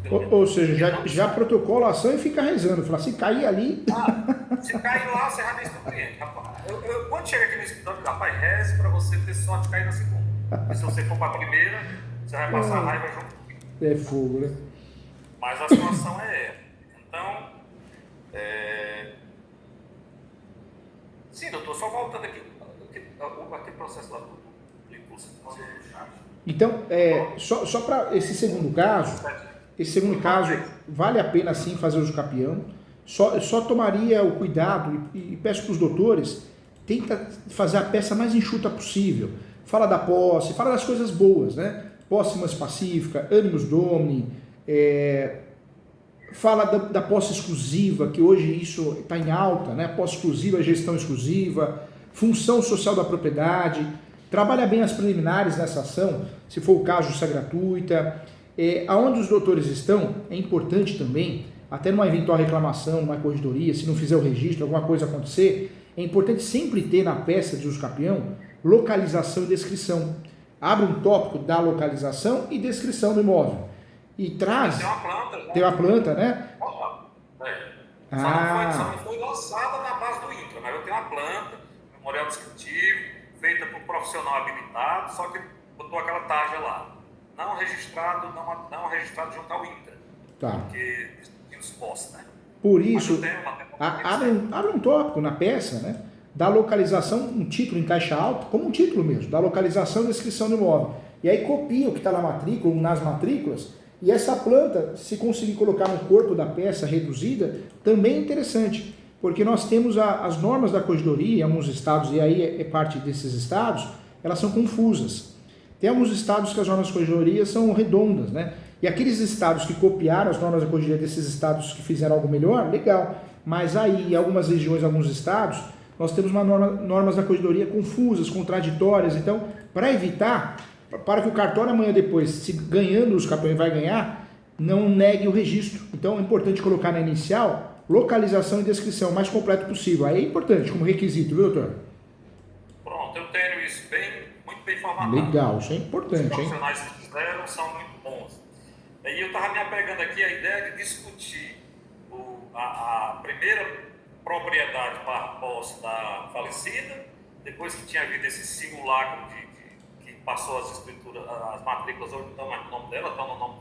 pelo menos. Ou seja, Então, já protocola a ação e fica rezando. Fala, se cair ali. se cair lá, você já diz para o cliente, rapaz, quando chega aqui no escritório, rapaz, reze para você ter sorte de cair na segunda. E se você for para a primeira, você vai passar raiva junto comigo. É fogo, né? Mas a situação é essa. Então, é... sim, doutor, só voltando aqui, aquele processo lá do impulso. Então, só para esse segundo caso, vale a pena sim fazer uso capião. Só tomaria o cuidado e peço para os doutores, tenta fazer a peça mais enxuta possível. Fala da posse, fala das coisas boas, né? Posse mais pacífica, animus domini, fala da posse exclusiva, que hoje isso está em alta, né? Posse exclusiva, gestão exclusiva, função social da propriedade, trabalha bem as preliminares nessa ação, se for o caso, justiça gratuita. Aonde os doutores estão, é importante também, até numa eventual reclamação, numa corredoria, se não fizer o registro, alguma coisa acontecer, é importante sempre ter na peça de uso capião localização e descrição. Abre um tópico da localização e descrição do imóvel. E traz... Tem uma planta. Né? Tem uma planta, né? Só não foi lançada na base do INCRA, mas eu tenho uma planta, memorial descritivo, feita por um profissional habilitado, só que botou aquela tarja lá. Não registrado junto ao INCRA. Tá. Porque tem os postos, né? Por isso, abre um tópico na peça, né? Da localização, um título em caixa alta, como um título mesmo, da localização e descrição do imóvel. E aí copia o que está na matrícula, nas matrículas, e essa planta, se conseguir colocar no corpo da peça reduzida, também é interessante, porque nós temos as normas da corredoria em alguns estados, e aí é parte desses estados, elas são confusas. Tem alguns estados que as normas da corredoria são redondas, né? E aqueles estados que copiaram as normas da corredoria desses estados que fizeram algo melhor, legal. Mas aí, em algumas regiões, alguns estados, nós temos normas da corredoria confusas, contraditórias. Então, para evitar, para que o cartório amanhã depois, se ganhando os capiões vai ganhar, não negue o registro. Então, é importante colocar na inicial localização e descrição o mais completo possível. Aí é importante como requisito, viu, doutor? Pronto, eu tenho isso muito bem formatado. Legal, isso é importante, hein? Os profissionais que fizeram são muito bons. E eu estava me apegando aqui à ideia de discutir a primeira propriedade para posse da falecida, depois que tinha havido esse simulacro que passou as escrituras, as matrículas hoje não estão mais no nome dela, estão no nome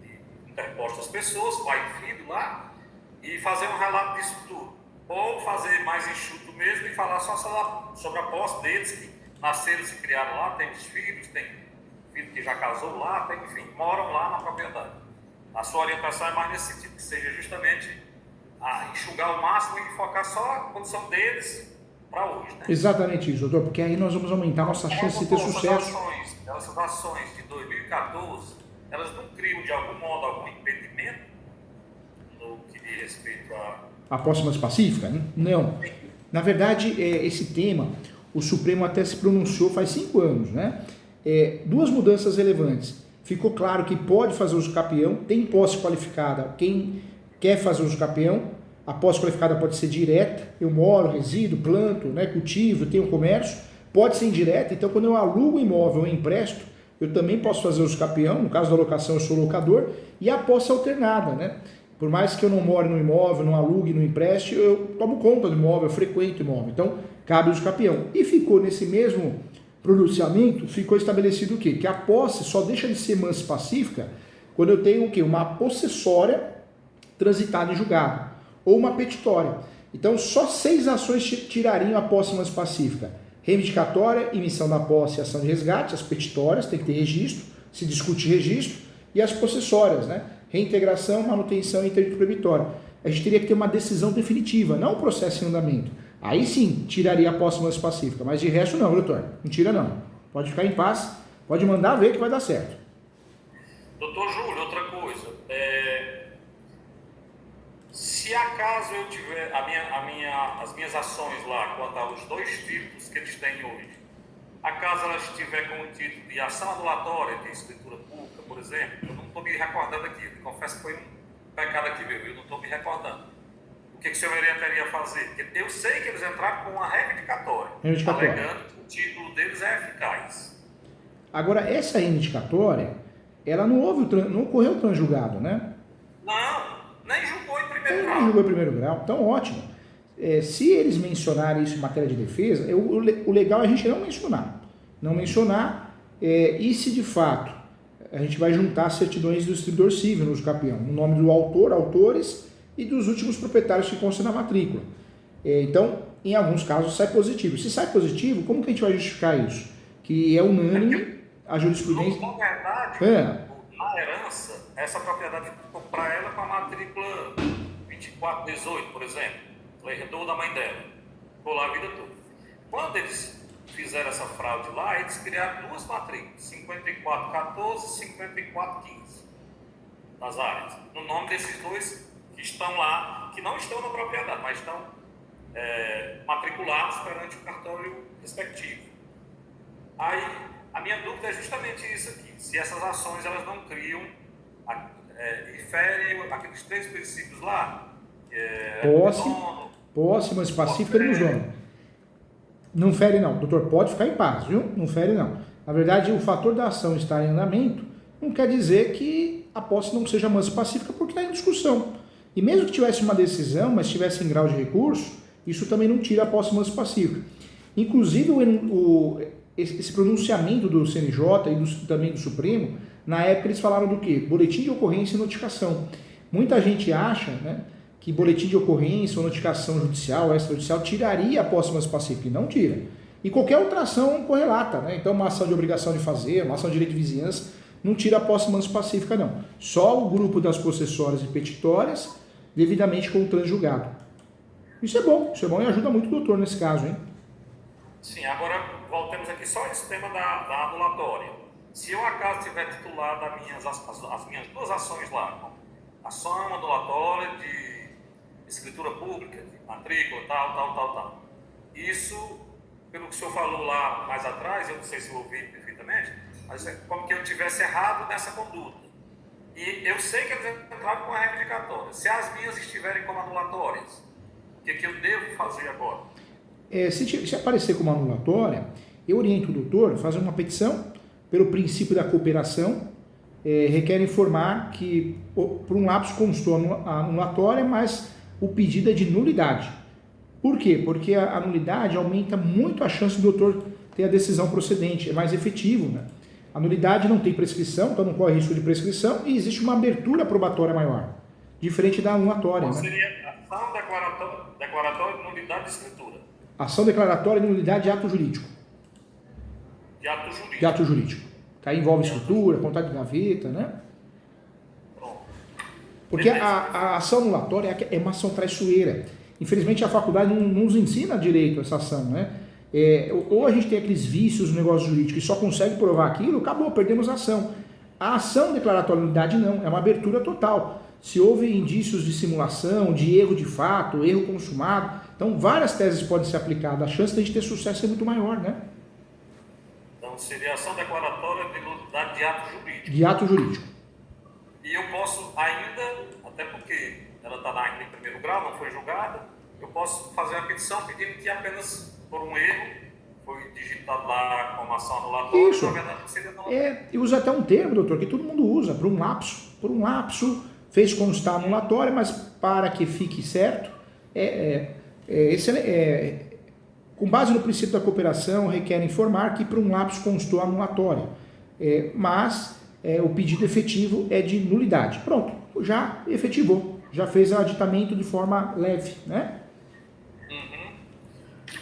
de interpostas pessoas, pai e filho lá, e fazer um relato disso tudo. Ou fazer mais enxuto mesmo e falar só sobre a posse deles, que nasceram e se criaram lá, tem os filhos, tem filho que já casou lá, enfim, moram lá na propriedade. A sua orientação é mais nesse sentido, que seja justamente enxugar o máximo e focar só a condição deles para hoje, né? Exatamente isso, doutor, porque aí nós vamos aumentar a nossa chance de ter sucesso. Essas ações de 2014, elas não criam de algum modo algum impedimento no que diz respeito a posse mais pacífica? Não. Na verdade, esse tema, o Supremo até se pronunciou faz 5 anos, né? Duas mudanças relevantes. Ficou claro que pode fazer uso capião, tem posse qualificada. Quem quer fazer uso capião, a posse qualificada pode ser direta, eu moro, resido, planto, né, cultivo, tenho comércio, pode ser indireta. Então, quando eu alugo o imóvel ou empresto, eu também posso fazer uso capião, no caso da locação eu sou locador, e a posse alternada, né? Por mais que eu não more no imóvel, não alugue, não empreste, eu tomo conta do imóvel, eu frequento o imóvel. Então, cabe o uso capião. E ficou nesse mesmo pronunciamento, ficou estabelecido o quê? Que a posse só deixa de ser mansa e pacífica quando eu tenho o quê? Uma possessória transitada em julgado, ou uma petitória. Então, só 6 ações tirariam a posse mansa e pacífica. Reivindicatória, emissão da posse e ação de resgate, as petitórias, tem que ter registro, se discute registro, e as possessórias, né? Reintegração, manutenção e interdito proibitório. A gente teria que ter uma decisão definitiva, não um processo em andamento. Aí sim, tiraria a posse mansa e pacífica, mas de resto não, doutor. Não tira não. Pode ficar em paz, pode mandar ver que vai dar certo. Doutor Júlio, outra coisa. Se acaso eu tiver as minhas ações lá quanto aos 2 títulos que eles têm hoje, acaso ela estiver com o título de ação adulatória, de escritura pública, por exemplo, eu não estou me recordando aqui, eu confesso que foi um pecado aqui meu, eu não estou me recordando. O que o senhor orientaria a fazer? Porque eu sei que eles entraram com uma reivindicatória, alegando que o título deles é eficaz. Agora, essa reivindicatória, ela não ocorreu transjulgado, né? grau. Julgou em primeiro grau, então ótimo. Se eles mencionarem isso em matéria de defesa, o legal é a gente não mencionar. Não mencionar, e se de fato a gente vai juntar as certidões do distribuidor civil no uso capião, no nome do autor, autores e dos últimos proprietários que constam na matrícula. Então, em alguns casos sai positivo. Se sai positivo, como que a gente vai justificar isso? Que é unânime a jurisprudência. Na verdade, na herança, essa propriedade ficou para ela com a matrícula 2418, por exemplo. Ela herdou da mãe dela. Ficou lá a vida toda. Quando eles fizeram essa fraude lá, eles criaram duas matrículas, 5414 e 5415, nas áreas. No nome desses dois que estão lá, que não estão na propriedade, mas estão matriculados perante o cartório respectivo. Aí, a minha dúvida é justamente isso aqui. Se essas ações elas não criam e ferem aqueles três princípios lá, posse, mas pacífica e dono. Não fere não, doutor, pode ficar em paz, viu? Não fere não. Na verdade, o fator da ação estar em andamento não quer dizer que a posse não seja mansa e pacífica, porque está em discussão. E mesmo que tivesse uma decisão, mas estivesse em grau de recurso, isso também não tira a posse mansa e pacífica. Inclusive, esse pronunciamento do CNJ e também do Supremo, na época eles falaram do quê? Boletim de ocorrência e notificação. Muita gente acha, né, que boletim de ocorrência ou notificação judicial, extrajudicial, tiraria a posse mansa e pacífica, e não tira. E qualquer outra ação correlata, né? Então uma ação de obrigação de fazer, uma ação de direito de vizinhança, não tira a posse mansa e pacífica não. Só o grupo das possessórias e petitórias, devidamente com o transjulgado. Isso é bom e ajuda muito o doutor nesse caso, hein? Sim, agora voltemos aqui só esse tema da anulatória. Se eu acaso tiver titulado as minhas duas ações lá, ação anulatória de escritura pública, de matrícula, tal. Isso, pelo que o senhor falou lá mais atrás, eu não sei se eu ouvi perfeitamente, mas é como que eu tivesse errado nessa conduta. E eu sei que eles entraram com a reivindicatória. Se as minhas estiverem como anulatórias, o que eu devo fazer agora? Se aparecer como anulatória, eu oriento o doutor a fazer uma petição pelo princípio da cooperação, requer informar que, por um lapso, constou a anulatória, mas o pedido é de nulidade. Por quê? Porque a nulidade aumenta muito a chance do doutor ter a decisão procedente, é mais efetivo, né? A nulidade não tem prescrição, então não corre risco de prescrição e existe uma abertura probatória maior, diferente da anulatória. Então, né? seria ação declaratória de nulidade de escritura. Ação declaratória de nulidade de ato jurídico. De ato jurídico. Que aí envolve escritura, contrato de gaveta, né? Porque a ação anulatória é uma ação traiçoeira. Infelizmente a faculdade não nos ensina direito essa ação, né? Ou a gente tem aqueles vícios no negócio jurídico e só consegue provar aquilo, acabou, perdemos a ação. A ação declaratória de nulidade não, é uma abertura total. Se houve indícios de simulação, de erro de fato, erro consumado, então várias teses podem ser aplicadas, a chance de a gente ter sucesso é muito maior, né? Então seria ação declaratória de nulidade de ato jurídico. De ato jurídico. E eu posso ainda, até porque ela está ainda em primeiro grau, não foi julgada, eu posso fazer uma petição pedindo que apenas por um erro foi digitado lá como ação anulatória. Isso. Na verdade, seria anulatória. E usa até um termo, doutor, que todo mundo usa, por um lapso, fez constar anulatória, mas para que fique certo, com base no princípio da cooperação, requer informar que por um lapso constou anulatória, mas o pedido efetivo é de nulidade. Pronto, já efetivou, já fez o aditamento de forma leve, né? Uhum.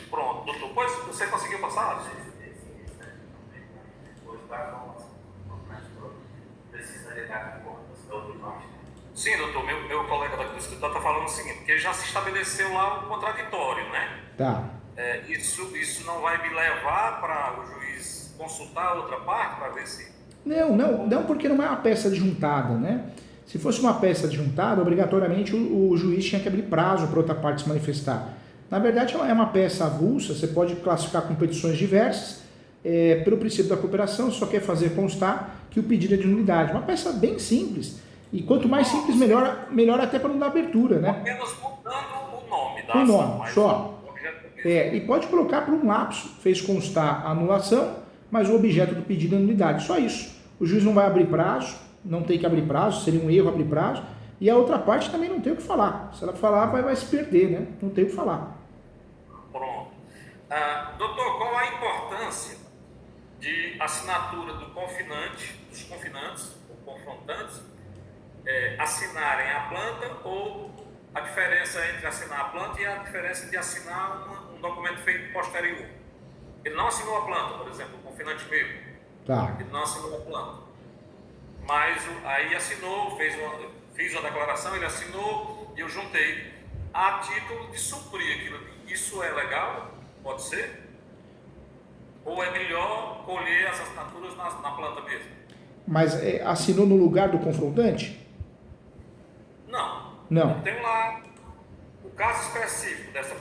Pronto, doutor, pois você conseguiu passar? Sim, doutor, meu colega daqui do escritório está falando o seguinte, que já se estabeleceu lá um contraditório, né? Tá. Isso não vai me levar para o juiz consultar outra parte para ver se... Não, porque não é uma peça adjuntada, né? Se fosse uma peça adjuntada, obrigatoriamente o juiz tinha que abrir prazo para outra parte se manifestar. Na verdade, ela é uma peça avulsa, você pode classificar com petições diversas, pelo princípio da cooperação, só quer fazer constar que o pedido é de nulidade. Uma peça bem simples. E quanto mais simples, melhor até para não dar abertura, né? Apenas mudando o nome da ação. O ação, nome, só. E pode colocar por um lapso, fez constar a anulação, mas o objeto do pedido é nulidade. Só isso. O juiz não vai abrir prazo, não tem que abrir prazo, seria um erro abrir prazo, E a outra parte também não tem o que falar. Se ela falar, vai se perder, né? Não tem o que falar. Pronto. Doutor, qual a importância de assinatura do confinante, dos confinantes ou confrontantes, assinarem a planta, ou a diferença entre assinar a planta e a diferença de assinar um documento feito posterior? Ele não assinou a planta, por exemplo, o confinante meu. Tá. Ele não assinou a planta. Mas aí assinou, fiz uma declaração, ele assinou e eu juntei a título de suprir aquilo ali. Isso é legal? Pode ser? Ou é melhor colher as assinaturas na planta mesmo? Mas assinou no lugar do confrontante? Não. Não. Eu tenho lá o caso específico dessa